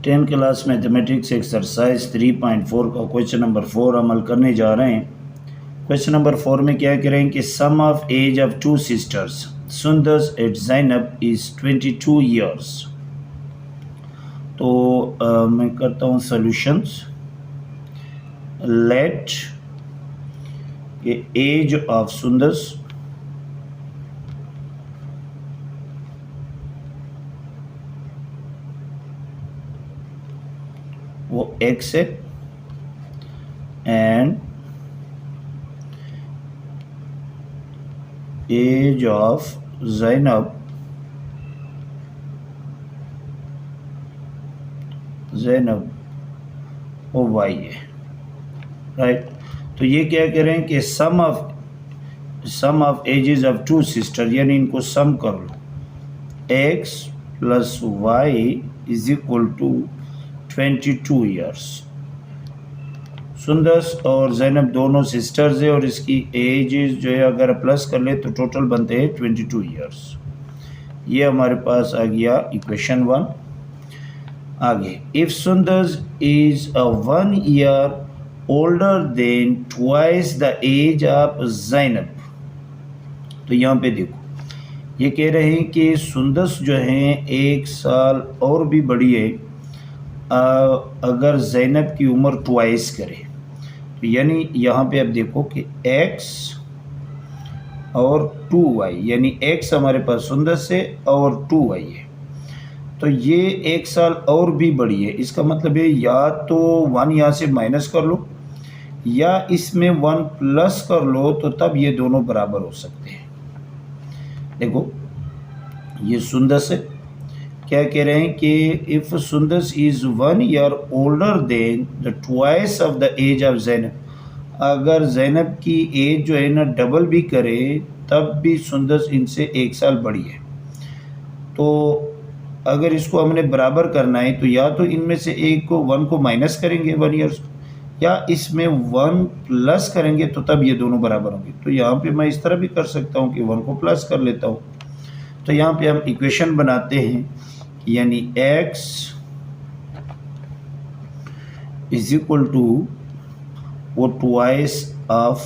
10 class mathematics exercise 3.4 का question number 4 अमल करने जा रहे हैं। क्वेश्चन नंबर 4 में क्या करें कि sum of age of two sisters Sundas and Zainab is 22 years. तो मैं करता हूँ solutions. Let age of Sundas वो x है एंड एज ऑफ ज़ैनब वो y है, राइट। तो ये क्या करें कि sum of ages of two sister, यानी इनको सम कर लो। x plus y is equal to 22 years. Sundas और ज़ैनब दोनों सिस्टर्स है और इसकी एजेस जो है अगर प्लस कर ले तो टोटल बनते हैं 22 ईयर्स। ये हमारे पास आ गया इक्वेशन 1। आगे, if Sundas is 1 year older than twice the age of Zainab. तो यहाँ पे देखो, ये कह रहे हैं कि सुंदस जो है 1 साल और भी बड़ी है अगर ज़ैनब की उम्र ट्वाइस करे। तो यानी यहाँ पे आप देखो कि x और 2y, यानी x हमारे पास सुंदस है और 2y है, तो ये 1 साल और भी बड़ी है। इसका मतलब है या तो 1 यहाँ से माइनस कर लो या इसमें 1 प्लस कर लो, तो तब ये दोनों बराबर हो सकते हैं। देखो, ये सुंदस है, क्या कह रहे हैं कि if Sundas is 1 year older than the twice of the age of Zainab. अगर ज़ैनब की एज जो है ना डबल भी करे तब भी सुंदस इनसे 1 साल बड़ी है। तो अगर इसको हमने बराबर करना है तो या तो इनमें से एक को 1 को माइनस करेंगे 1 ईयर्स, या इसमें 1 प्लस करेंगे, तो तब ये दोनों बराबर होंगे। तो यहाँ पे मैं इस तरह भी कर सकता हूँ कि 1 को प्लस कर लेता हूँ। तो यहाँ पे हम इक्वेशन बनाते हैं, यानी x इज इक्वल टू वो twice of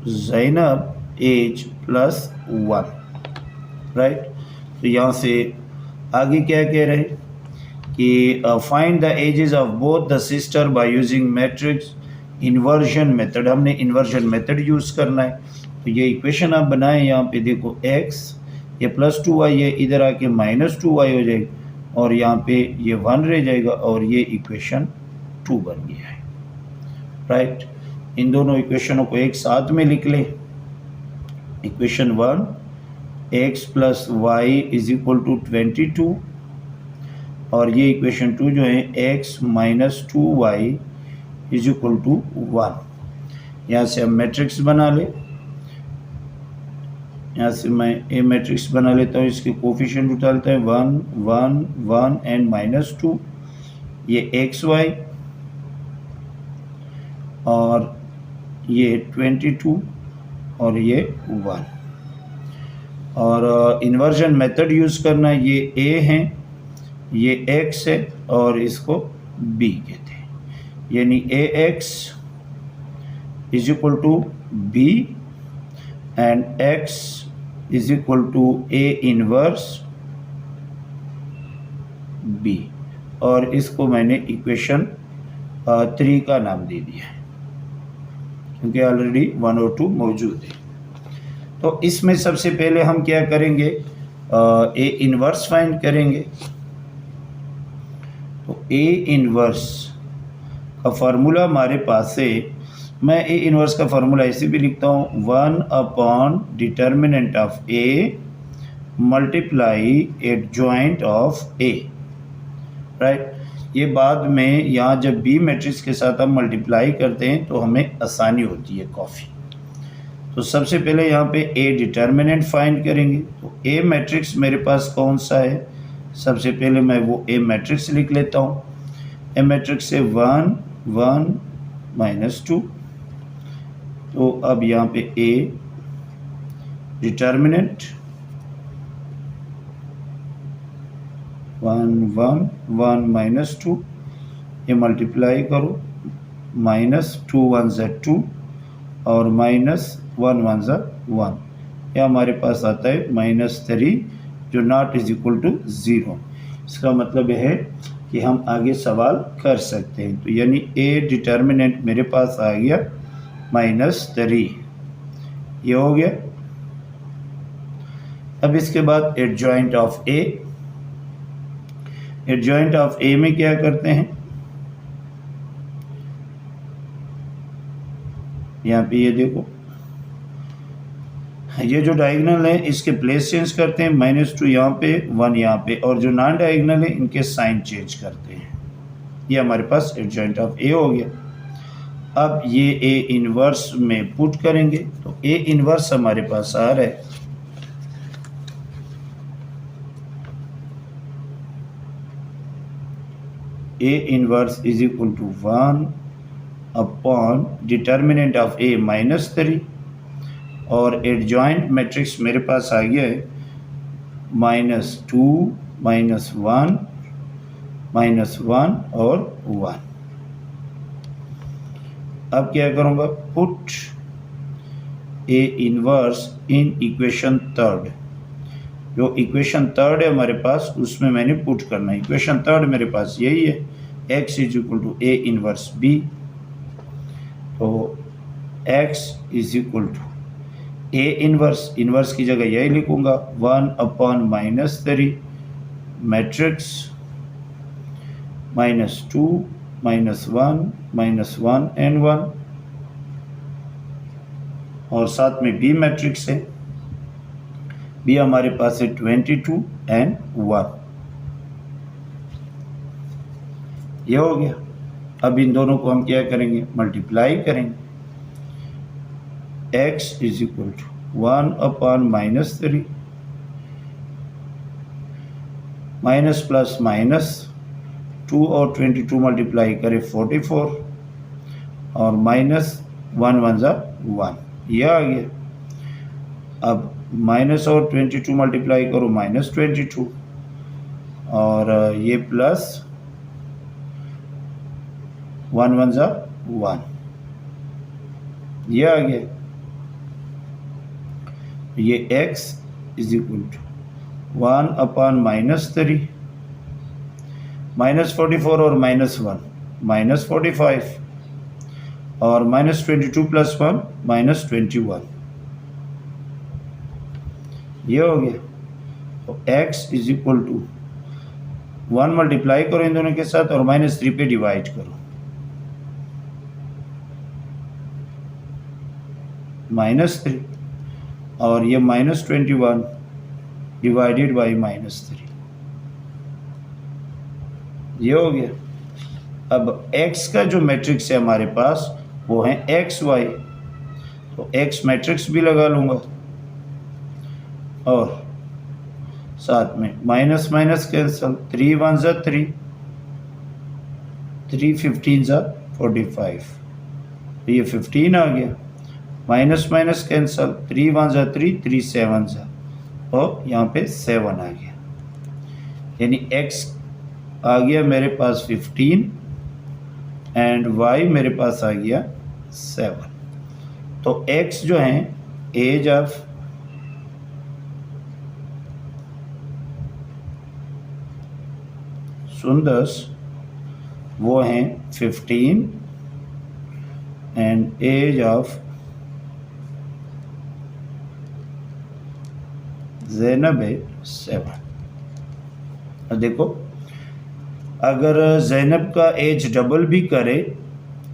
Zainab age plus 1, right. तो यहाँ से आगे क्या कह रहे हैं कि find the ages of both the sister by using matrix inversion method. हमने इन्वर्जन मेथड यूज़ करना है। तो ये इक्वेशन आप बनाएं। यहाँ पे देखो x ये प्लस 2y है, इधर आके माइनस 2y हो जाएगी और यहाँ पे ये 1 रह जाएगा और ये इक्वेशन 2 बन गया है, राइट। इन दोनों इक्वेशनों को एक साथ में लिख लें। Equation 1, x plus y is equal to 22, और ये इक्वेशन 2 जो है x minus 2y is equal to 1। यहाँ से हम मैट्रिक्स बना लें। यहाँ से मैं ए मैट्रिक्स बना लेता हूँ, इसके कोफिशिएंट उठा लेता है 1 1 1 एंड माइनस 2। ये xy और ये 22 और ये 1। और इन्वर्जन मेथड यूज़ करना, ये a है, ये x है और इसको b कहते हैं, यानी ax is equal to b and x is equal to a inverse b, और इसको मैंने इक्वेशन 3 का नाम दे दिया है क्योंकि ऑलरेडी 1 और 2 मौजूद है। तो इसमें सबसे पहले हम क्या करेंगे, a इनवर्स फाइंड करेंगे। तो a इनवर्स का फार्मूला हमारे पास है। मैं ए इनवर्स का फार्मूला ऐसे भी लिखता हूँ, 1 upon determinant of A multiply adjoint of A, right. ये बाद में यहाँ जब बी मैट्रिक्स के साथ हम मल्टीप्लाई करते हैं तो हमें आसानी होती है काफ़ी। तो सबसे पहले यहाँ पे ए डिटर्मिनेंट फाइंड करेंगे। तो ए मैट्रिक्स मेरे पास कौन सा है, सबसे पहले मैं वो ए मैट्रिक्स लिख लेता हूँ। ए मैट्रिक्स से 1 1 माइनस 2। तो अब यहाँ पे ए डिटर्मिनेंट 1 1 1 माइनस 2, ये मल्टीप्लाई करो, माइनस 2 1 ज़ा 2 और माइनस 1 1 ज़ा 1, यह हमारे पास आता है -3 जो नॉट इज इक्वल टू 0। इसका मतलब यह है कि हम आगे सवाल कर सकते हैं। तो यानी ए डिटर्मिनेंट मेरे पास आ गया -3, ये हो गया। अब इसके बाद adjoint of A, adjoint of A में क्या करते हैं, यहाँ पे ये देखो, ये जो डायगोनल है इसके प्लेस चेंज करते हैं, -2 यहाँ पे 1 यहाँ पे, और जो नॉन डायगोनल है इनके साइन चेंज करते हैं। ये हमारे पास एडजॉइंट ऑफ ए हो गया। अब ये ए इनवर्स में पुट करेंगे, तो ए इनवर्स हमारे पास आ रहा है A inverse is equal to 1 upon determinant of A -3, और एडजॉइंट मैट्रिक्स मेरे पास आ गया है -2 -1 -1 और 1। अब क्या करूँगा, put A inverse in equation third, जो इक्वेशन थर्ड है हमारे पास उसमें मैंने पुट करना है। इक्वेशन थर्ड मेरे पास यही है, x is equal to a inverse b, तो x is equal to a inverse, inverse की जगह यही लिखूंगा 1 अपॉन -3 मैट्रिक्स -2 -1 -1 एंड 1, और साथ में बी मैट्रिक्स है, बी हमारे पास है 22 एंड 1, ये हो गया। अब इन दोनों को हम क्या करेंगे, मल्टीप्लाई करेंगे। x is equal to 1 upon -3, minus plus minus 2 और 22 मल्टीप्लाई करें 44, और -1 1 ज़ा 1, यह आ गया। अब माइनस और 22 मल्टीप्लाई करो -22, और ये प्लस 1 1 ज़ा 1, ये आ गया। ये x is equal to 1 upon -3, -44 और -1 -45, और -22 प्लस 1 -21, ये हो गया। तो x is equal to 1 multiply करो इन दोनों के साथ और -3 पे डिवाइड करो, -3, और ये -21 डिवाइडेड बाई -3, ये हो गया। अब x का जो मैट्रिक्स है हमारे पास वो है XY, तो x मैट्रिक्स भी लगा लूँगा, और साथ में माइनस माइनस कैंसल, 3 1 ज़ा 3, 3 15 ज़ा 45, तो ये 15 आ गया। माइनस माइनस कैंसल, 3 1 ज़ा 3, 3 7 ज़ा, और यहाँ पे 7 आ गया, यानी x आ गया मेरे पास 15 एंड y मेरे पास आ गया 7। तो x जो है एज ऑफ सुंदस वो हैं 15 एंड एज ऑफ ज़ैनब है 7। देखो अगर ज़ैनब का एज डबल भी करे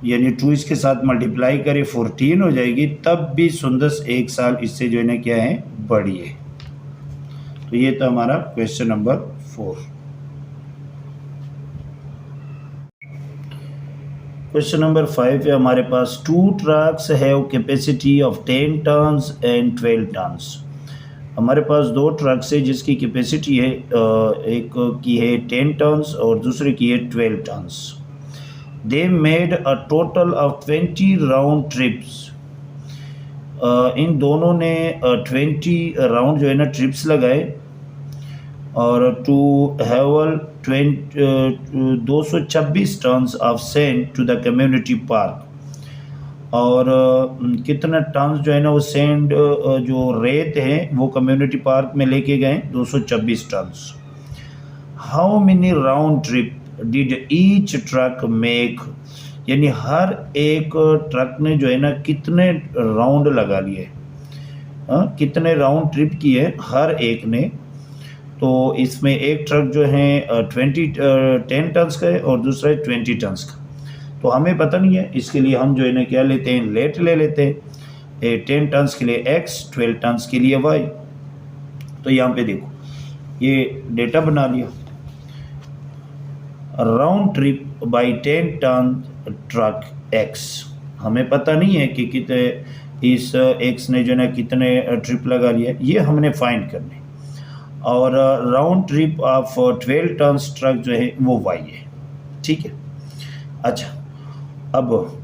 यानी 2 इसके साथ मल्टीप्लाई करे 14 हो जाएगी, तब भी सुंदस 1 साल इससे जो है ना क्या है बड़ी है। तो ये था हमारा क्वेश्चन नंबर 4। क्वेश्चन नंबर 5 है हमारे पास 2 trucks have capacity of 10 tons and 12 tons. हमारे पास 2 ट्रक्स है जिसकी कैपेसिटी है एक की है 10 टन्स और दूसरे की है 12 tons. They made a total of 20 round trips. इन दोनों ने 20 राउंड जो है ना ट्रिप्स लगाए और to haul 226 tons of sand to the community park. और कितना टन्स जो है ना वो सेंड जो रेत है वो कम्युनिटी पार्क में लेके गए 226 tons. How many round trip did each truck make, यानी हर एक ट्रक ने जो है ना कितने राउंड लगा लिए, कितने राउंड ट्रिप किए हर एक ने। तो इसमें एक ट्रक जो है 10 टन्स का है और दूसरा है 20 टन्स का। तो हमें पता नहीं है, इसके लिए हम जो है ना क्या लेते हैं, लेट ले लेते हैं। 10 टन्स के लिए x, 12 टन्स के लिए y। तो यहाँ पे देखो ये डेटा बना लिया। Round trip by 10 ton truck x, हमें पता नहीं है कि कितने इस x ने जो है कितने ट्रिप लगा लिया, ये हमने फाइंड करने। और round trip of 12 tons truck जो है वो y है, ठीक है। अच्छा, अब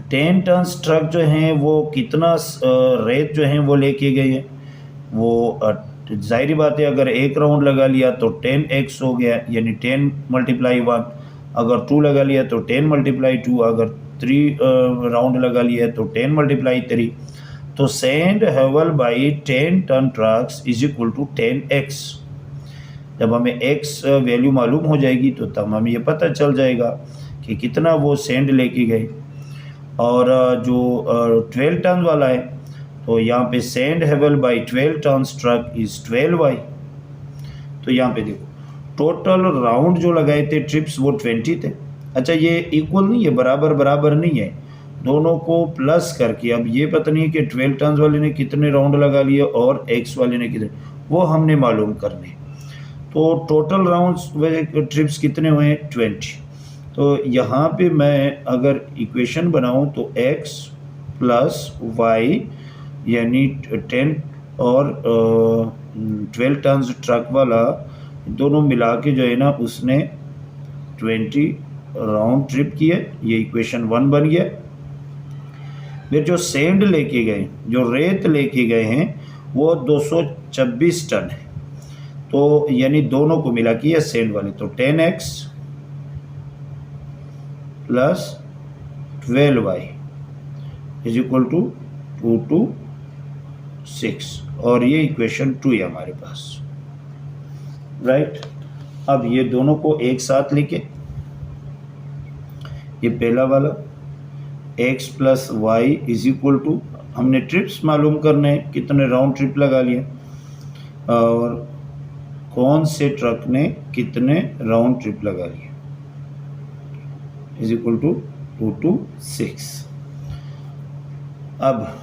10 टन्स ट्रक जो है वो कितना रेत जो है वो लेके गए हैं, वो जाहिर बात है अगर एक राउंड लगा लिया तो 10x हो गया, यानी 10 × 1। अगर 2 लगा लिया तो 10 × 2। अगर 3 राउंड लगा लिया तो 10 × 3। तो sand haul by 10 ton trucks is equal to 10x। जब हमें x वैल्यू मालूम हो जाएगी तो तब हमें ये पता चल जाएगा कि कितना वो सेंड लेके गए। और जो 12 टन वाला है तो यहाँ पे sand haul by 12 tons truck is 12y। तो यहाँ पे देखो टोटल राउंड जो लगाए थे ट्रिप्स वो 20 थे। अच्छा, ये इक्वल नहीं है, बराबर बराबर नहीं है, दोनों को प्लस करके। अब ये पता नहीं है कि 12 टन्स वाले ने कितने राउंड लगा लिए और x वाले ने कितने, वो हमने मालूम करने। तो टोटल राउंड्स ट्रिप्स कितने हुए 20। तो यहाँ पे मैं अगर इक्वेशन बनाऊँ तो x प्लस y यानी 10 और 12 टन्स ट्रक वाला दोनों मिला के जो है ना उसने 20 राउंड ट्रिप किए, ये इक्वेशन 1 बन गया। फिर जो सेंड लेके गए, जो रेत लेके गए हैं वो 226 टन है। तो यानी दोनों को मिला के ये सेंड वाले, तो 10x plus 12y is equal to 226। और ये इक्वेशन 2 है हमारे पास, राइट। अब ये दोनों को एक साथ लिखे, ये पहला वाला x plus y is equal to, हमने ट्रिप्स मालूम करने कितने राउंड ट्रिप लगा लिए और कौन से ट्रक ने कितने राउंड ट्रिप लगा लिए, इज इक्वल टू 226। अब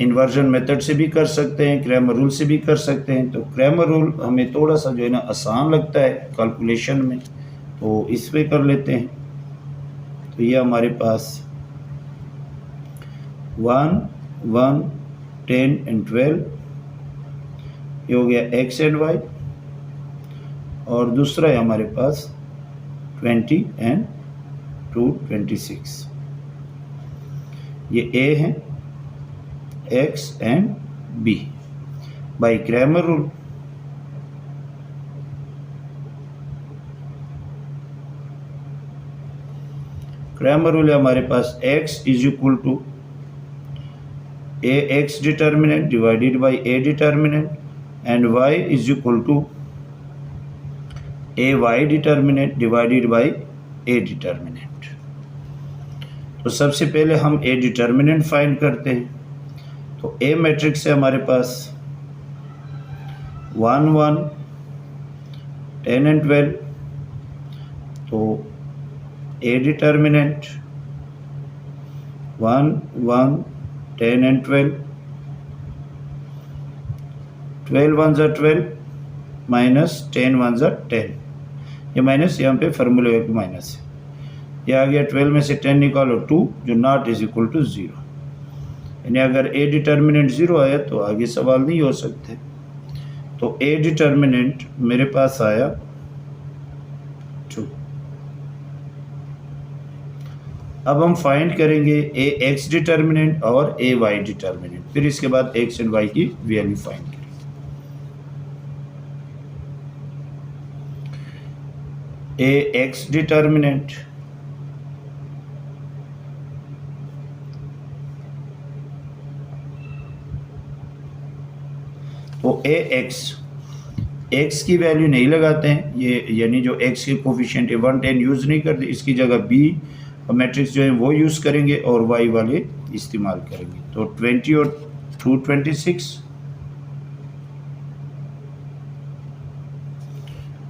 इन्वर्जन मेथड से भी कर सकते हैं, क्रैमर रूल से भी कर सकते हैं। तो क्रैमर रूल हमें थोड़ा सा जो है ना आसान लगता है कैलकुलेशन में, तो इस पे कर लेते हैं। तो ये हमारे पास 1, 1, 10 एंड 12 ये हो गया x एंड y। और दूसरा है हमारे पास 20 एंड 2, 26। ये a है, x and b by Cramer rule. Cramer rule है हमारे पास x is equal to ax determinant divided by a determinant and y is equal to ay determinant divided by a determinant. तो सबसे पहले हम a determinant find करते हैं। तो A मैट्रिक्स है हमारे पास 1, 1, 10 एंड 12। तो A डिटर्मिनेंट 1, 1, 10 एंड 12। 12 1 ज़ा 12 माइनस 10 1 ज़ा 10। ये माइनस यहाँ पे फार्मूले का माइनस है, ये आ गया 12 में से 10 निकालो 2 जो नॉट इज इक्वल टू 0। यानी अगर A डिटर्मिनेंट 0 आया तो आगे सवाल नहीं हो सकते। तो A डिटर्मिनेंट मेरे पास आया 2। अब हम फाइंड करेंगे Ax डिटर्मिनेंट और Ay डिटर्मिनेंट, फिर इसके बाद x एंड y की वैल्यू फाइंड करेंगे। ए एक्स डिटर्मिनेंट तो ए एक्स की वैल्यू नहीं लगाते हैं, ये यानी जो एक्स के कोफिशिएंट है 110 यूज़ नहीं करते, इसकी जगह बी मैट्रिक्स जो है वो यूज़ करेंगे और वाई वाले इस्तेमाल करेंगे। तो 20 और 2 26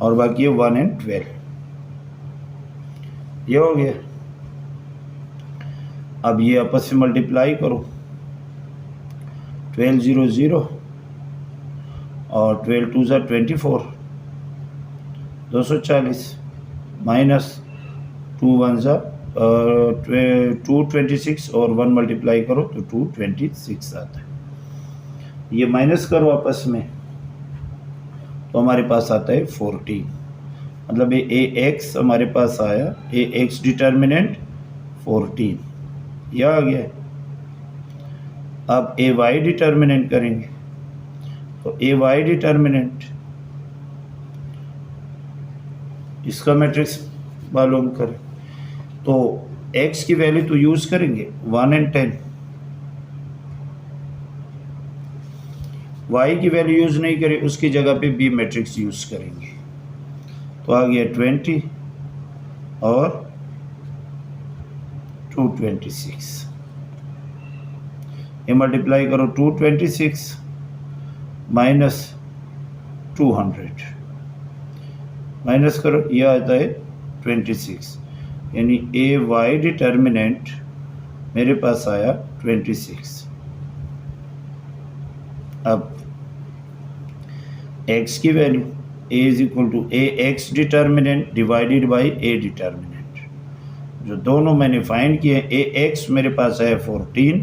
और बाकी है 1 and 12, ये हो गया। अब ये आपस में मल्टीप्लाई करो, 12 0 0 और 12 2 ज़ा 24 240 माइनस 2 1 ज़ा 226 और 1 मल्टीप्लाई करो तो 226 आता है। ये माइनस करो आपस में तो हमारे पास आता है 14, मतलब ए एक्स हमारे पास आया, ए एक्स डिटर्मिनेंट 14, यह आ गया। अब ए वाई डिटर्मिनेंट करेंगे, तो ए वाई डिटर्मिनेंट इसका मैट्रिक्स मालूम करें, तो x की वैल्यू तो यूज़ करेंगे 1 and 10, y की वैल्यू यूज़ नहीं करें, उसकी जगह पे b मैट्रिक्स यूज़ करेंगे। तो आ गया 20 और 226, ये मल्टीप्लाई करो 226 माइनस 200 माइनस करो, यह आता है 26, यानी ए वाई डिटर्मिनेंट मेरे पास आया 26। अब x की value a is equal to A x determinant divided by A determinant, जो दोनों मैंने फाइंड किए, ए एक्स मेरे पास आया 14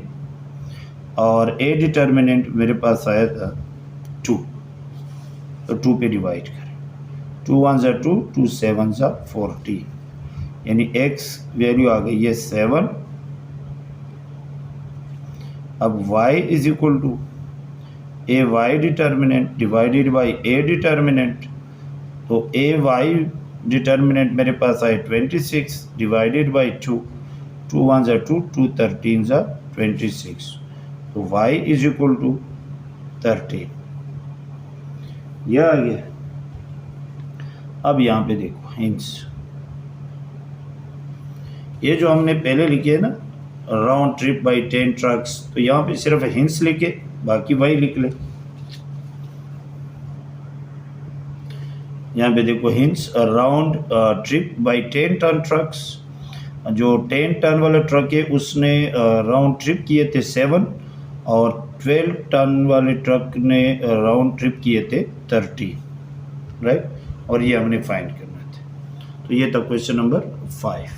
और ए डिटर्मिनेंट मेरे पास आया था 2, तो 2 पे डिवाइड करें, 2 1 ज़ा 2 2 7 ज़ा 14, यानी x वैल्यू आ गई है 7। अब y is equal to a Y determinant divided by A determinant, तो ए वाई डिटर्मिनेंट मेरे पास आए 26 डिवाइडेड बाई 2, 2 1 ज़ा 2 2 13 ज़ा 26, तो y इज इक्वल टू 13, यह आ गया। अब यहाँ पे देखो हिंट्स, ये जो हमने पहले लिखे है ना राउंड ट्रिप बाई 10 ट्रक्स, तो यहाँ पे सिर्फ हिंट्स लिखे, बाकी वही लिख ले। यहाँ पे देखो hints, round trip by 10 ton trucks, जो 10 टन वाला ट्रक है उसने राउंड ट्रिप किए थे 7 और 12 टन वाले ट्रक ने राउंड ट्रिप किए थे 30, राइट, और ये हमने फाइंड करना था। तो ये था क्वेश्चन नंबर 5।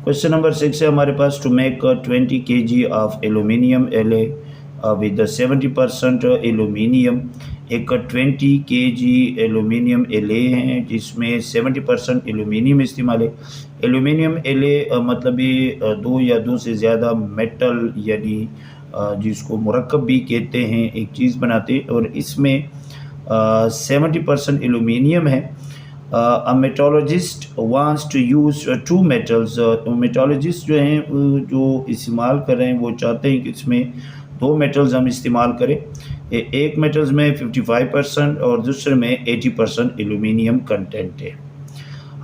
क्वेश्चन नंबर 6 है हमारे पास, to make 20 kg of aluminium alloy with 70% aluminium. एक 20 kg एल्यूमिनियम एले हैं जिसमें 70% एल्यूमिनियम इस्तेमाल है। एल्यूमिनियम एले मतलब ये 2 या 2 से ज़्यादा मेटल यानी जिसको मुरक्कब भी कहते हैं एक चीज़ बनाते हैं, और इसमें 70% एल्यूमिनियम है। A metallurgist wants to use 2 metals। मेटोलॉजिस्ट जो हैं जो इस्तेमाल कर रहे हैं वो चाहते हैं कि इसमें 2 मेटल्स हम इस्तेमाल करें। एक मेटल्स में 55% और दूसरे में 80% एल्यूमिनियम कंटेंट है।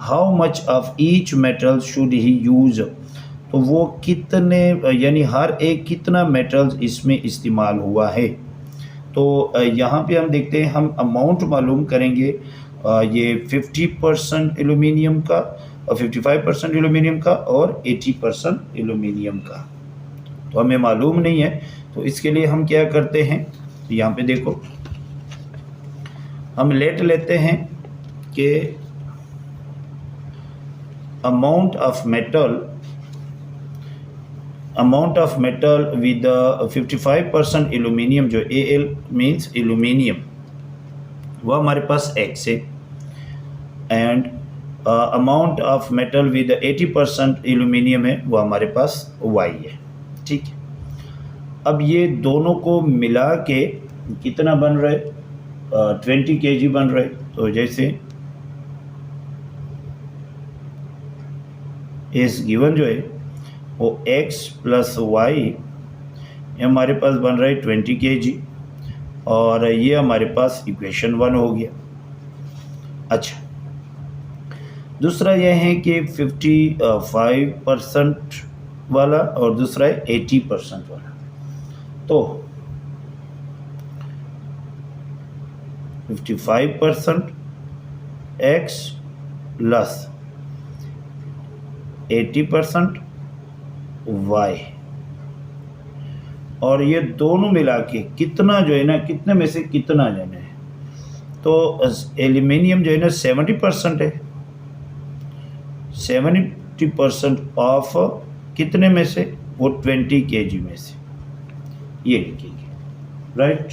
How much of each metal should he use, तो वो कितने यानी हर एक कितना मेटल्स इसमें इस्तेमाल हुआ है। तो यहाँ पे हम देखते हैं, हम अमाउंट मालूम करेंगे, ये 50% एल्यूमिनियम का और 55% एल्यूमिनियम का और 80% एल्यूमिनियम का, तो हमें मालूम नहीं है। तो इसके लिए हम क्या करते हैं, यहाँ पे देखो हम लेट लेते हैं कि amount of metal with 55% aluminium, जो Al मीन्स एल्यूमिनियम, वो हमारे पास x है, and amount of metal with 80% aluminium है, वो हमारे पास y है, ठीक है। अब ये दोनों को मिला के कितना बन रहा है, 20 kg बन रहा है। तो जैसे इस गिवन जो है वो x प्लस वाई हमारे पास बन रहा है 20 kg और ये हमारे पास इक्वेशन 1 हो गया। अच्छा, दूसरा यह है कि 55% वाला और दूसरा है 80% वाला। तो 55% x प्लस 80% y, और ये दोनों मिला के कितना जो है ना, कितने में से कितना लेना है, तो एल्यूमिनियम जो है ना 70% है। 70% ऑफ कितने में से, वो 20 kg में से, ये लिखेंगे, राइट।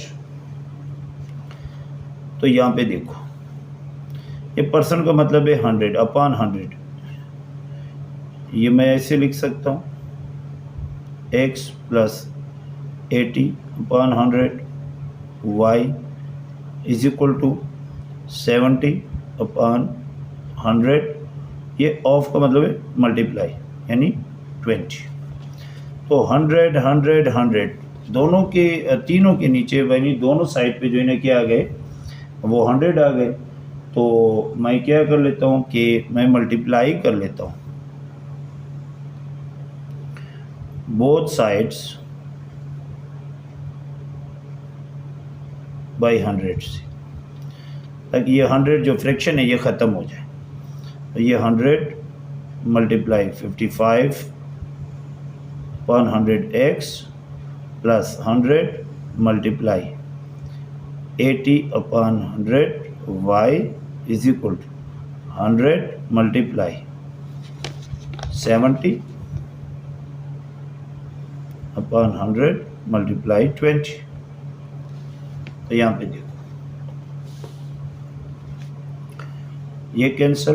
तो यहाँ पे देखो, ये परसेंट का मतलब है 100 अपॉन 100। ये मैं ऐसे लिख सकता हूँ x plus 80 upon 100 y is equal to 70 upon 100। ये ऑफ का मतलब है मल्टीप्लाई, यानी 20। तो 100 100 100 दोनों के, तीनों के नीचे यानी दोनों साइड पे जो है ना क्या आ गए, वो 100 आ गए। तो मैं क्या कर लेता हूँ कि मैं मल्टीप्लाई कर लेता हूँ बोथ साइड्स बाई 100 से, ताकि ये 100 जो फ्रैक्शन है ये ख़त्म हो जाए। तो ये 100 multiply 55 upon 100x plus 100 multiply 80 upon 100y is equal to 100 multiply 70 upon 100 multiply 20। तो यहाँ पे देखो, ये कैंसल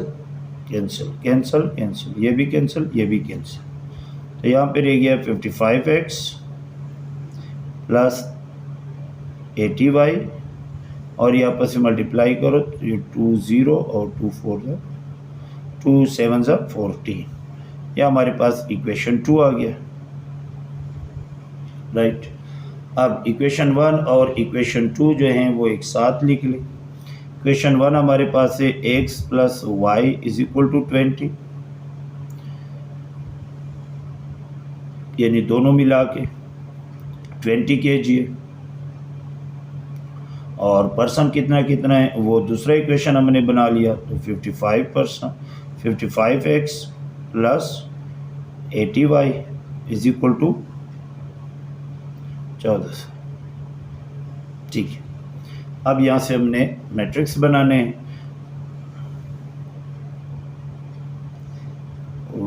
कैंसल कैंसल कैंसल, ये भी कैंसल ये भी कैंसल। तो यहाँ पे रह गया 55x प्लस 80y, और ये आपस में मल्टीप्लाई करो तो ये 2 0 और 2 4 2 7 14। यह हमारे पास इक्वेशन 2 आ गया, राइट। अब इक्वेशन 1 और इक्वेशन 2 जो हैं वो एक साथ लिख लें। इक्वेशन 1 हमारे पास है x plus y is equal to 20, यानी दोनों मिला के 20 kg है, और परसेंट कितना कितना है वो दूसरा इक्वेशन हमने बना लिया। तो 55% 55x plus 80y is equal to 1400। ठीक है, अब यहाँ से हमने मैट्रिक्स बनाने हैं।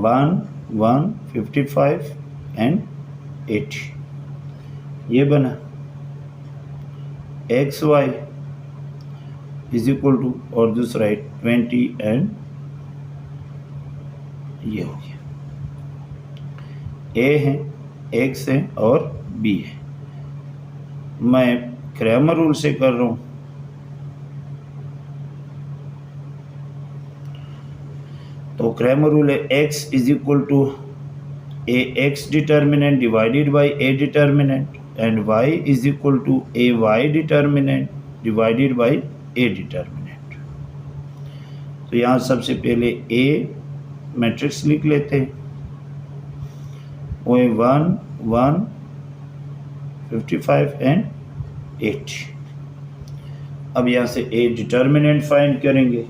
1 1 55 एंड 80, ये बना। X y is equal to, और दूसरा है 20 एंड ये हो गया। ए है, एक्स है और बी है। मैं क्रैमर रूल से कर रहा हूँ। तो क्रैमर रूल है x is equal to A x determinant divided by A determinant and y is equal to a Y determinant divided by A determinant. तो यहाँ सबसे पहले ए मैट्रिक्स लिख लेते हैं, वो है 1 1 55 एंड 80। अब यहाँ से ए डिटर्मिनेंट फाइंड करेंगे।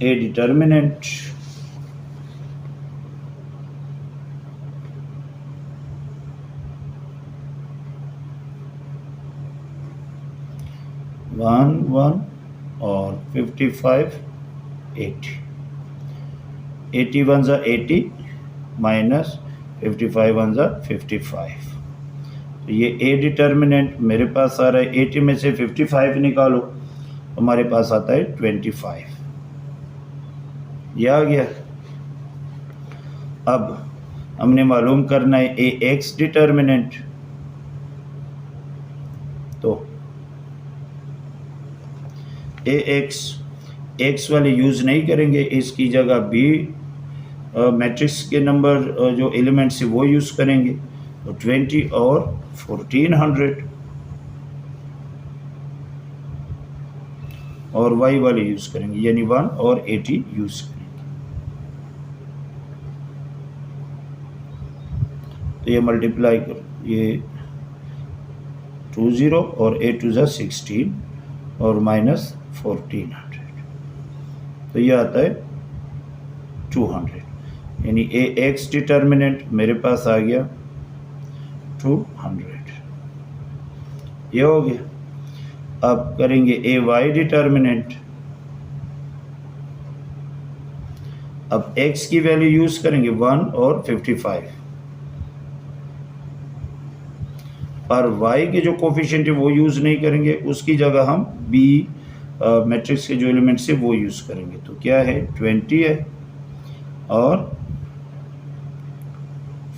ए डिटर्मिनेंट 1 1 और 55 80। 81 ज़ा 80 माइनस 55 1 ज़ा 55। तो ये ए डिटर्मिनेंट मेरे पास आ रहा है, 80 में से 55 निकालो हमारे पास आता है 25। ये आ गया। अब हमने मालूम करना है ए एक्स डिटर्मिनेंट। तो ए एक्स एक्स वाले यूज़ नहीं करेंगे, इसकी जगह बी मैट्रिक्स के नंबर जो एलिमेंट्स है वो यूज़ करेंगे। तो 20 और 1400 और y वाले यूज़ करेंगे, यानी 1 और 80 यूज़ करेंगे। तो ये मल्टीप्लाई करो, ये 20 और 8 टू 16 और माइनस 1400, तो ये आता है 200, यानी ए एक्स डिटर्मिनेंट मेरे पास आ गया 200, ये हो गया। अब करेंगे ए वाई डिटर्मिनेंट। अब x की वैल्यू यूज करेंगे 1 और 55, और y के जो कोफिशिएंट है वो यूज नहीं करेंगे, उसकी जगह हम b मैट्रिक्स के जो एलिमेंट्स है वो यूज करेंगे। तो क्या है, 20 है और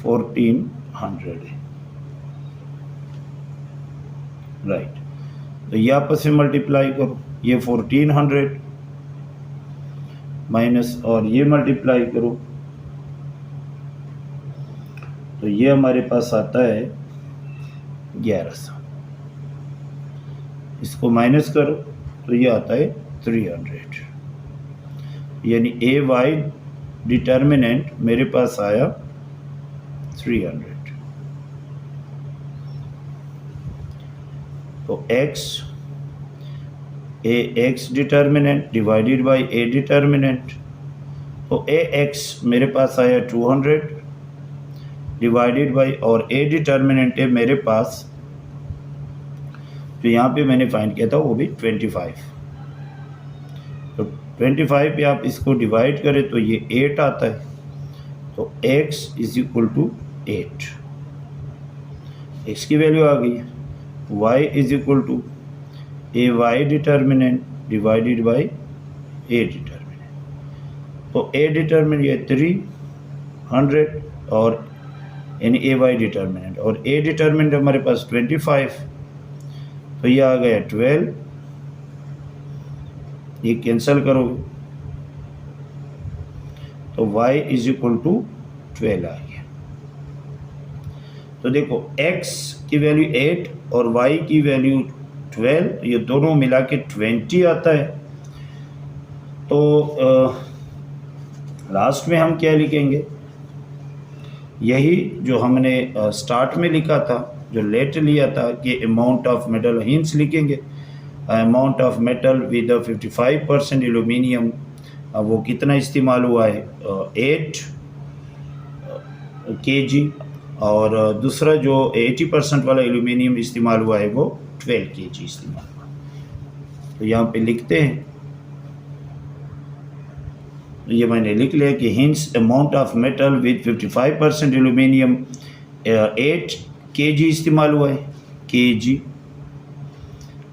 1400 है, राइट। तो ये आपस में मल्टीप्लाई करो, ये 1400 माइनस और ये मल्टीप्लाई करो, तो ये हमारे पास आता है 1100। इसको माइनस करो तो ये आता है 300, यानी ए वाई डिटर्मिनेंट मेरे पास आया 300। तो x ए एक्स डिटर्मिनेंट डिवाइडेड बाय ए डिटर्मिनेंट, तो ए एक्स मेरे पास आया 200 डिवाइडेड बाय, और ए डिटर्मिनेंट है मेरे पास जो यहाँ पे मैंने फाइंड किया था वो भी 25। तो 25 पे आप इसको डिवाइड करें तो ये 8 आता है, तो x is equal to 8, x की वैल्यू आ गई। y is equal to a Y determinant divided by A determinant, तो ए डिटर्मिनेंट ये 300 और यानी ए वाई डिटर्मिनेंट, और ए डिटर्मिनेंट हमारे पास 25, तो ये आ गया 12, ये कैंसिल करोगे तो y इज इक्वल टू 12 आ गया। तो देखो x की वैल्यू 8 और y की वैल्यू 12, ये दोनों मिला के 20 आता है। तो लास्ट में हम क्या लिखेंगे, यही जो हमने स्टार्ट में लिखा था, जो लेट लिया था कि अमाउंट ऑफ मेटल हिंस लिखेंगे, amount of metal with 55% aluminium, वो कितना इस्तेमाल हुआ है 8 kg, और दूसरा जो 80% वाला एल्यूमिनियम इस्तेमाल हुआ है वो 12 kg इस्तेमाल हुआ। तो यहाँ पे लिखते हैं, तो ये मैंने लिख लिया कि hints amount of metal with 55% aluminium 8 kg इस्तेमाल हुआ है kg,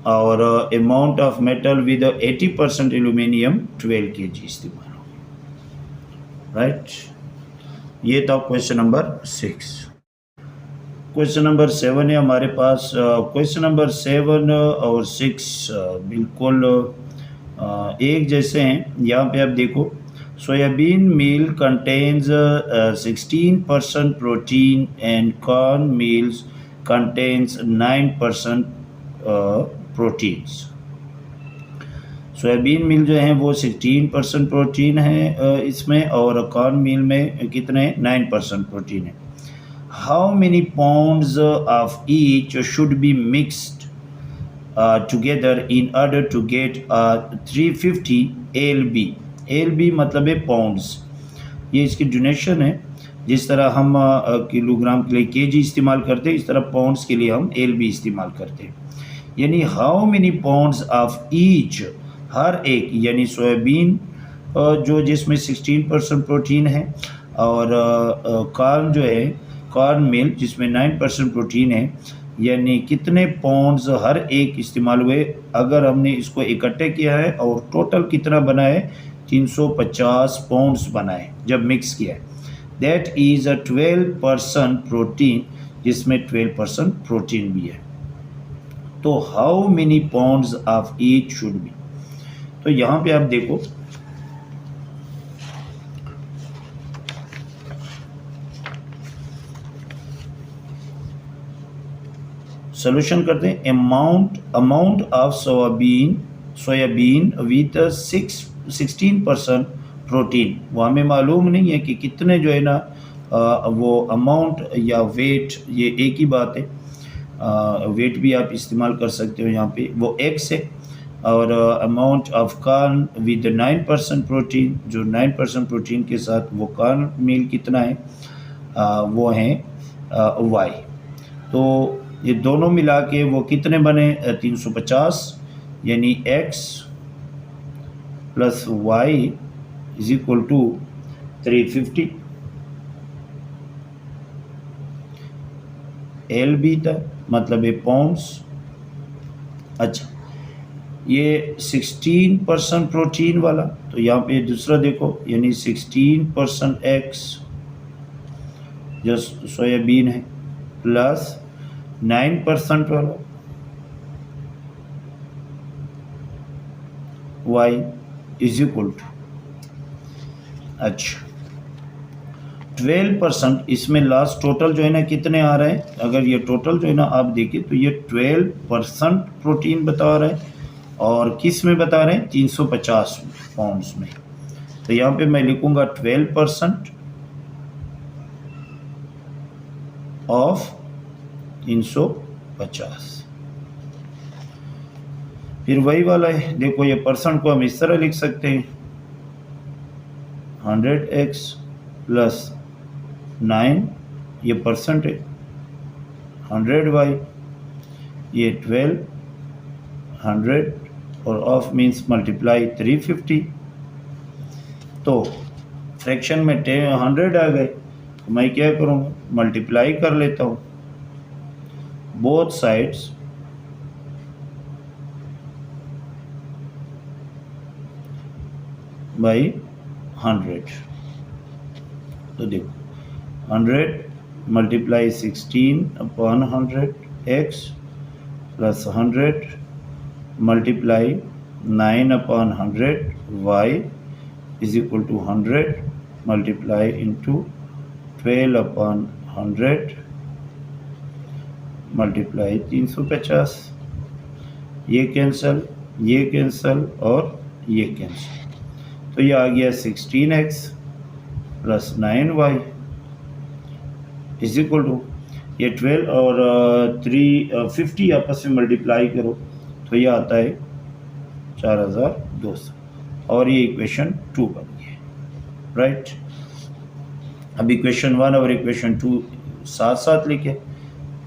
और amount of metal with 80% aluminium 12 kg इस्तेमाल हुआ, राइट। ये था क्वेश्चन नंबर 6। क्वेश्चन नंबर 7 है हमारे पास। क्वेश्चन नंबर 7 और 6 बिल्कुल एक जैसे हैं। यहाँ पे आप देखो, soybean meal contains 16% protein and corn meals contains 9% proteins. Soybean meal जो है वो 16% प्रोटीन है इसमें, और कॉर्न मिल में कितने 9% प्रोटीन है। How many pounds of each should be mixed together in order to get 350 ALB। ALB मतलब है पाउंड्स, ये इसकी डोनेशन है। जिस तरह हम किलोग्राम के लिए kg इस्तेमाल करते हैं, इस तरह पाउंड्स के लिए हम ALB इस्तेमाल करते हैं। यानी how many pounds of each, हर एक, यानी सोयाबीन जो जिसमें 16% प्रोटीन है, और कॉर्न जो है कॉर्न मिल जिसमें 9% प्रोटीन है, यानी कितने पाउंड्स हर एक इस्तेमाल हुए। अगर हमने इसको इकट्ठे किया है और टोटल कितना बना है 350 पाउंड्स बना है जब मिक्स किया है, दैट इज़ 12% प्रोटीन, जिसमें 12% प्रोटीन भी है। तो how many pounds of each should B, तो यहाँ पे आप देखो सोल्यूशन करते हैं। Amount of soybean with 16% protein. वो हमें मालूम नहीं है कि कितने जो है ना वो अमाउंट या वेट, ये एक ही बात है। वेट भी आप इस्तेमाल कर सकते हो यहाँ पे, वो एक्स है। और amount of corn with 9% protein, जो 9% प्रोटीन के साथ वो कार्न मील कितना है, वो है वाई। तो ये दोनों मिला के वो कितने बने, 350, यानी x plus y is equal to 350। L भी था, मतलब ये पाउंड्स। अच्छा, ये 16% प्रोटीन वाला, तो यहाँ पे दूसरा देखो, यानी 16% x जो सोयाबीन है, प्लस 9% वाला y इज इक्वल टू, अच्छा 12%। इसमें लास्ट टोटल जो है ना कितने आ रहे हैं, अगर ये टोटल जो है ना आप देखिए तो ये 12% प्रोटीन बता रहे हैं, और किस में बता रहे हैं, 350 पाउंड्स में। तो यहाँ पे मैं लिखूंगा 12% ऑफ 350। फिर वही वाला है, देखो ये परसेंट को हम इस तरह लिख सकते हैं, 100x प्लस 9, ये परसेंट है, 100y, ये 12, 100 और ऑफ मीन्स मल्टीप्लाई 350। तो फ्रैक्शन में 100 आ गए, तो मैं क्या करूँगा, मल्टीप्लाई कर लेता हूँ बोथ साइड्स बाई 100। तो देखो 100 multiply 16/100 x plus 100 multiply 9/100 y is equal to 100 multiply into 12/100 multiply 350। ये कैंसल और ये कैंसल, तो ये आ गया 16x plus 9y is equal to, ये 12 और 350 आपस में मल्टीप्लाई करो तो ये आता है 4200, और ये इक्वेशन 2 बन गई, राइट। अब इक्वेशन 1 और इक्वेशन 2 साथ साथ लिखे,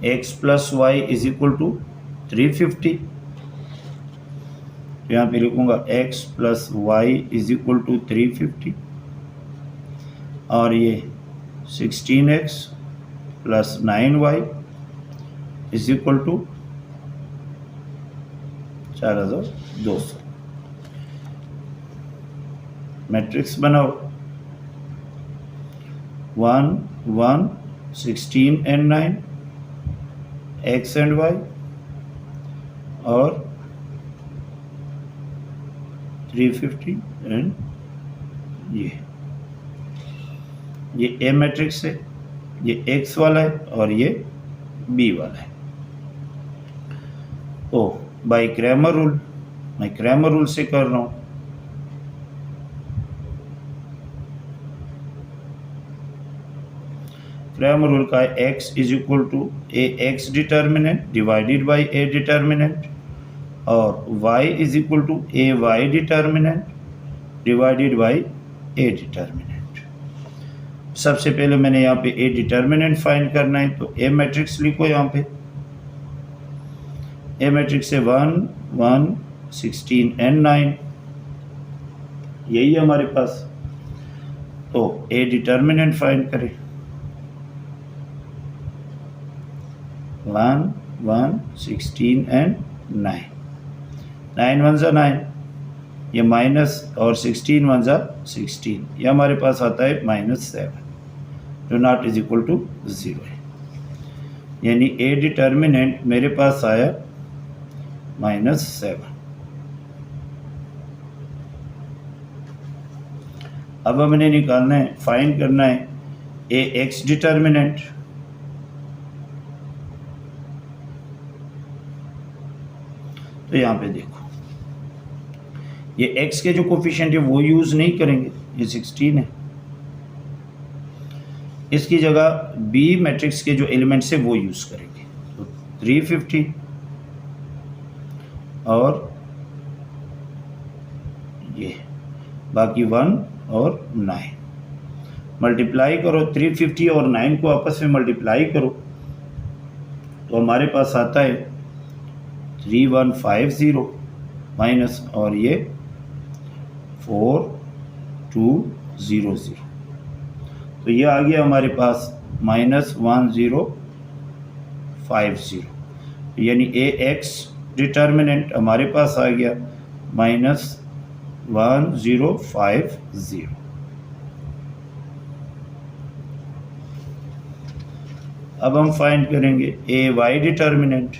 x plus y is equal to 350। तो यहाँ पे लिखूंगा x plus y is equal to 350, और ये 16x plus 9y is equal to 4200। Matrix बनाओ, 1 1 16 and 9 x and y, और 350 एंड ये ए मैट्रिक्स है, ये x वाला है और ये b वाला है। तो बाय क्रैमर रूल, मैं क्रैमर रूल से कर रहा हूँ। क्रैमर रूल का है x is equal to A x determinant divided by A determinant, और y is equal to a Y determinant divided by A determinant. सबसे पहले मैंने यहाँ पे ए डिटर्मिनेंट फाइंड करना है, तो ए मैट्रिक्स लिखो यहाँ पे। ए मैट्रिक्स है 1 1 16 and 9, यही है हमारे पास। तो ए डिटर्मिनेंट फाइंड करें, 1 1 16 and 9, 9 1 जा 9, ये माइनस, और 16 1 जा 16, ये हमारे पास आता है -7, जो नॉट इज इक्वल टू 0 है। यानी ए डिटर्मिनेंट मेरे पास आया -7। अब हमने निकालना है, फाइंड करना है ए एक्स डिटर्मिनेंट। तो यहाँ पे देखो ये x के जो कोफिशिएंट है वो यूज़ नहीं करेंगे, ये 16 है। इसकी जगह b मैट्रिक्स के जो एलिमेंट्स है वो यूज़ करेंगे। तो 350 और ये बाकी 1 और 9 मल्टीप्लाई करो। 350 और 9 को आपस में मल्टीप्लाई करो तो हमारे पास आता है 3150 माइनस और ये 4200। तो ये आ गया हमारे पास -1050, यानी ए एक्स डिटर्मिनेंट हमारे पास आ गया -1050। अब हम फाइंड करेंगे ए वाई डिटर्मिनेंट।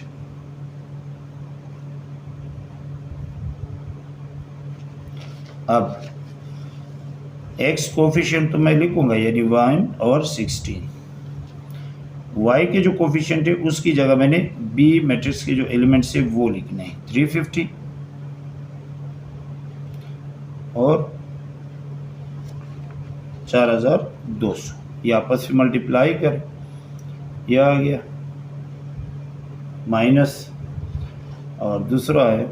अब x कोफिशिएंट तो मैं लिखूंगा, यानी 1 और 16। y के जो कोफिशिएंट है उसकी जगह मैंने b मैट्रिक्स के जो एलिमेंट्स है वो लिखने हैं। 350 और 4200, ये आपस में मल्टीप्लाई करें, यह आ गया माइनस और दूसरा है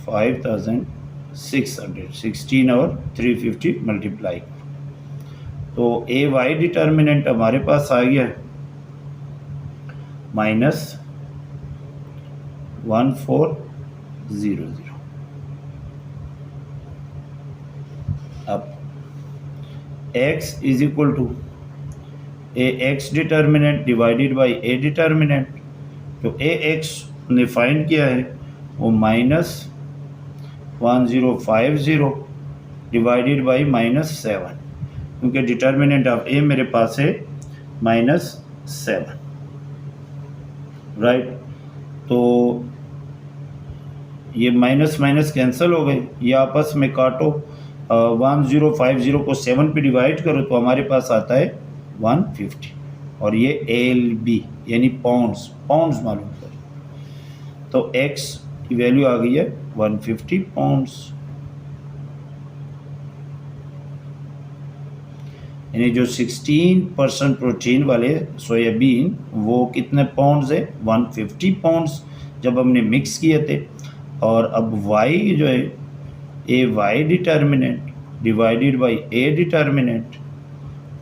5600। 16 और 350 मल्टीप्लाई करो तो ए वाई डिटर्मिनेंट हमारे पास आ गया -1400। अब x is equal to A x determinant divided by A determinant. तो ए एक्स ने फाइंड किया है वो -1050 डिवाइडेड बाई -7, क्योंकि डिटर्मिनेंट ऑफ ए मेरे पास है -7, राइट। तो ये माइनस माइनस कैंसिल हो गए, ये आपस में काटो। 1050 को 7 पे डिवाइड करो तो हमारे पास आता है 150 और ये LB यानी पाउंड्स मालूम करो। तो x की वैल्यू आ गई है 150 पाउंड्स, यानी जो 16% प्रोटीन वाले सोयाबीन वो कितने पाउंड्स है, 150 पाउंड्स जब हमने मिक्स किए थे। और अब y जो है A Y determinant divided by A determinant.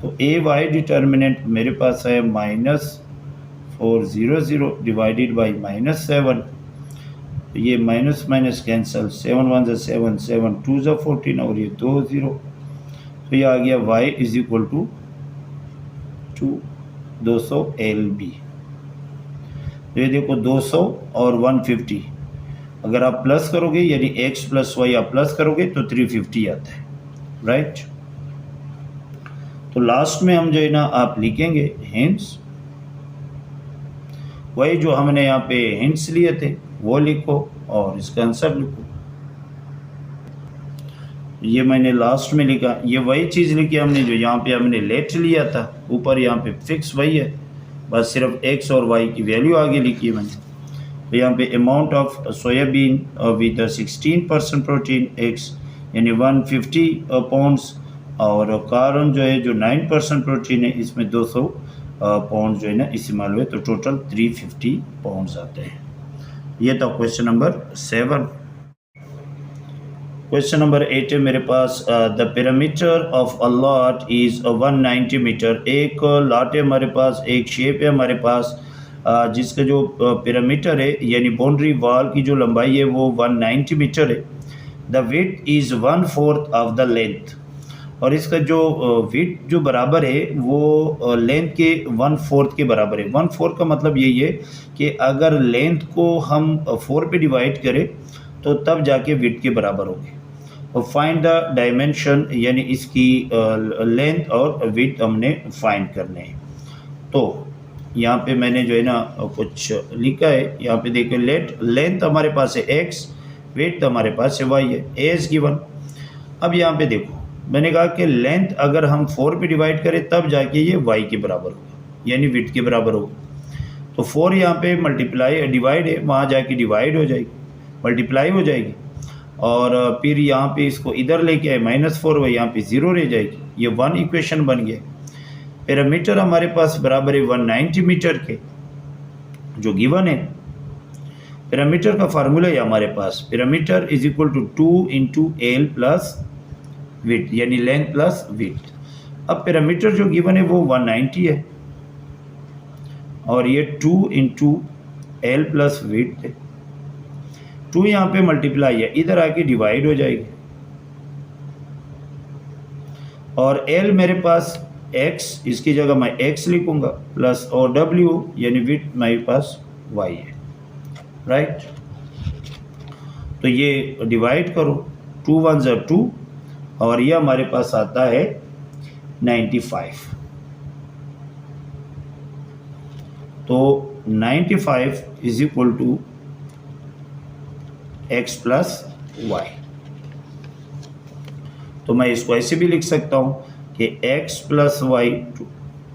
तो ए वाई डिटर्मिनेंट मेरे पास है -400 डिवाइडेड बाई -7। तो ये माइनस माइनस कैंसल, 7 1 7 7 2 14 और ये 2 0। तो ये आ गया y is equal to 200 LB। तो ये देखो 200 और 150 अगर आप प्लस करोगे, यानी x प्लस वाई आप प्लस करोगे तो 350 आता है, राइट। तो लास्ट में हम जो है ना आप लिखेंगे हिंट्स, वही जो हमने यहाँ पे हिंट्स लिए थे वो लिखो और इसका आंसर लिखो। ये मैंने लास्ट में लिखा, ये वही चीज़ लिखी हमने जो यहाँ पे हमने लेट लिया था, ऊपर यहाँ पे फिक्स वही है, बस सिर्फ x और y की वैल्यू आगे लिखी है मैंने। तो यहाँ पे amount of soybean with 16% protein x यानी 150 पाउंड्स, और कार्बन जो है जो 9% प्रोटीन है इसमें 200 पाउंड जो है ना इस्तेमाल हुए, तो टोटल 350 पाउंड्स आते हैं। ये था क्वेश्चन नंबर 7। क्वेश्चन नंबर 8 है मेरे पास, the parameter of a lot is 190 metre. एक लॉट है हमारे पास, एक शेप है हमारे पास, जिसका जो पैरामीटर है यानी बाउंड्री वॉल की जो लंबाई है वो 190 मीटर है। The width is 1/4 of the length, और इसका जो विड्थ जो बराबर है वो लेंथ के 1/4 के बराबर है। 1/4 का मतलब यही है कि अगर लेंथ को हम 4 पे डिवाइड करें तो तब जाके विड्थ के बराबर होगी। और फाइंड द डायमेंशन, यानी इसकी लेंथ और विड्थ हमने फाइंड करने हैं। तो यहाँ पे मैंने जो है ना कुछ लिखा है, यहाँ पे देखिए लेंथ हमारे पास है x, विड्थ हमारे पास है y है, a इज गिवन। अब यहाँ पे देखो मैंने कहा कि लेंथ अगर हम 4 पे डिवाइड करें तब जाके ये y के बराबर होगा, यानी विड्थ के बराबर होगा। तो 4 यहाँ पे मल्टीप्लाई डिवाइड है, वहाँ जाके डिवाइड हो जाएगी, मल्टीप्लाई हो जाएगी, और फिर यहाँ पे इसको इधर लेके आए -4 वह यहाँ पे 0 रह जाएगी। ये 1 इक्वेशन बन गया। पैरामीटर हमारे पास बराबर है 190 मीटर के, जो गिवन है। पैरामीटर का फार्मूला है हमारे पास, parameter is equal to 2 into L plus width, यानी लेंथ प्लस विड्थ। अब पैरामीटर जो गिवन है वो 190 है, और ये 2 इंटू एल प्लस विड्थ है। 2 यहाँ पे मल्टीप्लाई है, इधर आके डिवाइड हो जाएगी, और एल मेरे पास x, इसकी जगह मैं x लिखूंगा, प्लस और w यानी विड्थ मेरे पास y है, राइट। तो ये डिवाइड करो, 2 1 ज़ा 2, और ये हमारे पास आता है 95। तो 95 is equal to x plus y. तो मैं इसको ऐसे भी लिख सकता हूँ कि x plus y,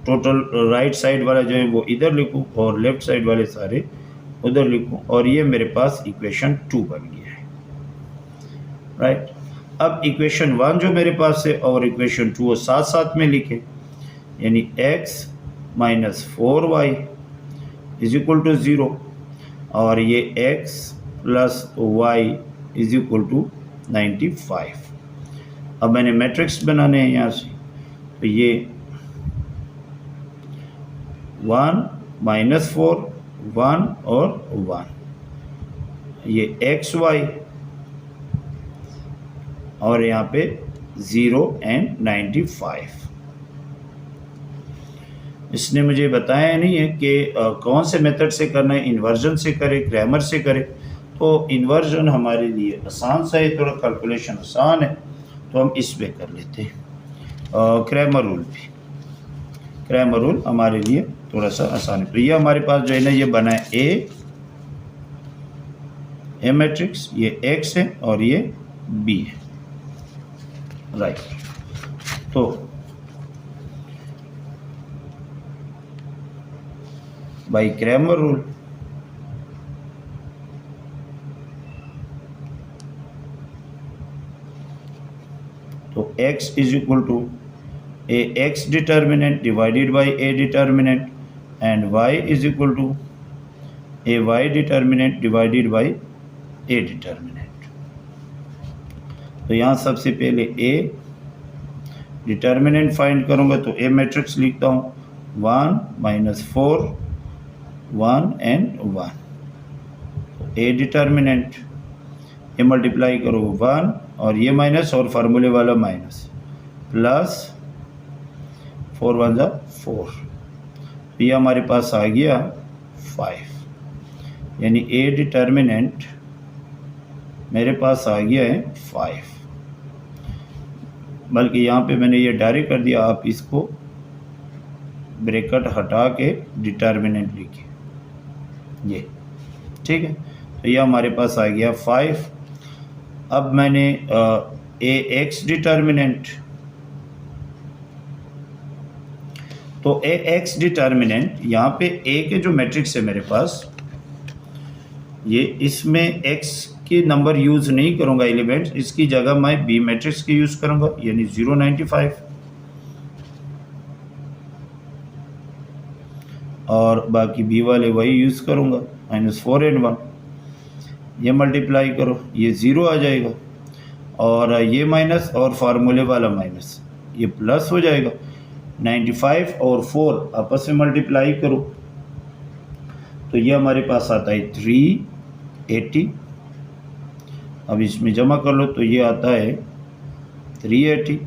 total right side वाला जो है वो इधर लिखूँ और लेफ्ट साइड वाले सारे उधर लिखूँ, और ये मेरे पास इक्वेशन 2 बन गया है, राइट। अब इक्वेशन 1 जो मेरे पास है और इक्वेशन 2 वो साथ साथ में लिखे, यानी x minus 4y is equal to 0, और ये x plus y is equal to 95। अब मैंने मैट्रिक्स बनाने हैं यहाँ से, तो ये 1 माइनस 4 1 और 1, ये एक्स वाई, और यहाँ पे 0 एंड 95। इसने मुझे बताया नहीं है कि कौन से मेथड से करना है, इन्वर्जन से करे, क्रैमर से करे। तो इन्वर्जन हमारे लिए आसान सा है, थोड़ा कैलकुलेशन आसान है, तो हम इस पे कर लेते हैं। क्रैमर रूल भी, क्रैमर रूल हमारे लिए थोड़ा सा आसान है। तो ये हमारे पास जो है ना, ये बना है ए मैट्रिक्स, ये x है और ये b है, राइट। तो बाय क्रैमर रूल तो x is equal to a x determinant divided by a determinant, and y is equal to a y determinant divided by a determinant. तो यहाँ सबसे पहले a डिटर्मिनेंट फाइंड करूँगा, तो a matrix लिखता हूँ 1 minus 4 1 and 1। a determinant, ये multiply करो 1 और ये माइनस और फार्मूले वाला माइनस, प्लस 4 1 जा 4, ये हमारे पास आ गया 5, यानी a डिटर्मिनेंट मेरे पास आ गया है 5। बल्कि यहाँ पे मैंने ये डायरेक्ट कर दिया, आप इसको ब्रैकेट हटा के डिटर्मिनेंट लिखिए, ये ठीक है। तो ये हमारे पास आ गया 5। अब मैंने ए एक्स डिटर्मिनेंट, तो ए एक्स डिटर्मिनेंट यहाँ पे ए के जो मैट्रिक्स है मेरे पास, ये इसमें x के नंबर यूज़ नहीं करूँगा एलिमेंट्स, इसकी जगह मैं b मैट्रिक्स की यूज़ करूँगा, यानी 095, और बाकी b वाले वही यूज़ करूँगा, -4 एंड 1। ये मल्टीप्लाई करो, ये 0 आ जाएगा, और ये माइनस और फार्मूले वाला माइनस, ये प्लस हो जाएगा। 95 और 4 आपस में मल्टीप्लाई करो, तो ये हमारे पास आता है 380। अब इसमें जमा कर लो, तो ये आता है 380,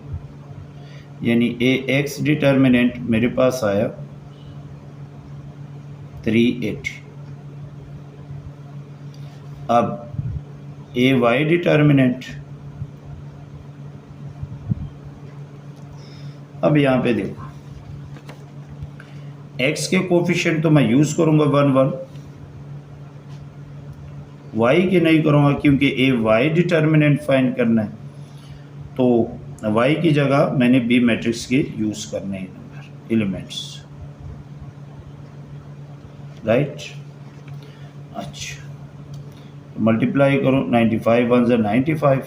यानी ए एक्स डिटर्मिनेंट मेरे पास आया 380। अब ए वाई डिटर्मिनेंट, अब यहाँ पे देखो x के कोफिशिएंट तो मैं यूज़ करूँगा 1 1, y के नहीं करूँगा क्योंकि ए वाई डिटर्मिनेंट फाइंड करना है। तो वाई की जगह मैंने बी मैट्रिक्स के यूज़ करने हैं नंबर एलिमेंट्स, राइट। अच्छा मल्टीप्लाई करो, 95 वन ज़ा 95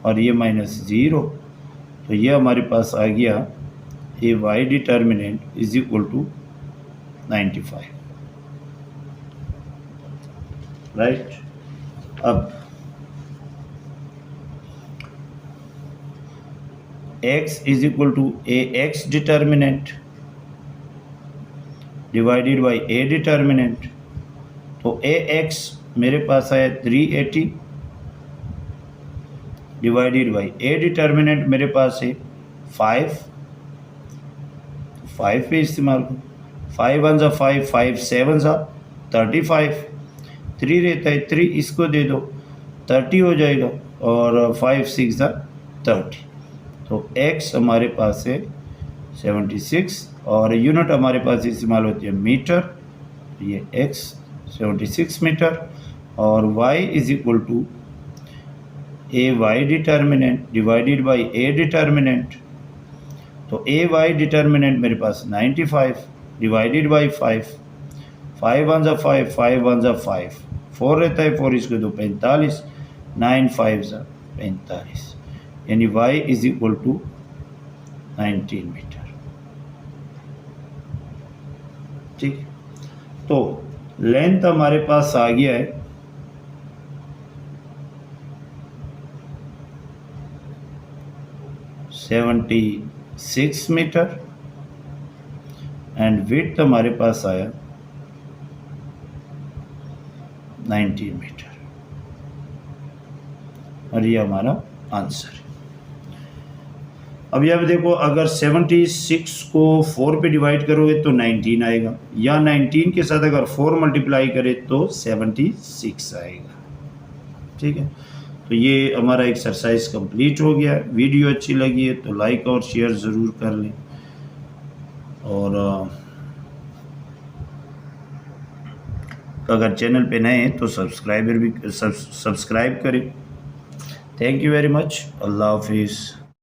और ये -0, तो ये हमारे पास आ गया A Y determinant is equal to 95, right. अब x is equal to A x determinant divided by A determinant, तो ए एक्स मेरे पास है 380 डिवाइडेड बाई ए डिटर्मिनेंट मेरे पास है 5, 5 पे इस्तेमाल करो, 5 वन ज़ा 5, 5 7 ज़ा 35, 3 रहता है 3 इसको दे दो 30 हो जाएगा, और 5 6 ज़ा 30, तो x हमारे पास है 76 और यूनिट हमारे पास इस्तेमाल होती है मीटर, तो ये x 76 मीटर, और y is equal to a Y determinant divided by A determinant, तो ए वाई डिटर्मिनेंट मेरे पास 95 डिवाइडेड बाई 5, 5 वन ज़ा 5, 5 वन ज़ा 5, 4 रहता है 4 इसको दो 45, 9 5 ज़ा 45, यानी y is equal to 19 metre, ठीक। तो लेंथ हमारे पास आ गया है 76 मीटर एंड विड्थ हमारे पास आया 19 मीटर, और ये हमारा आंसर है। अब यहाँ पे देखो, अगर 76 को 4 पे डिवाइड करोगे तो 19 आएगा, या 19 के साथ अगर 4 मल्टीप्लाई करें तो 76 आएगा, ठीक है। तो ये हमारा एक्सरसाइज कंप्लीट हो गया। वीडियो अच्छी लगी है तो लाइक और शेयर ज़रूर कर लें, और अगर चैनल पे नए हैं तो सब्सक्राइब करें। Thank you very much. अल्लाह हाफिज़।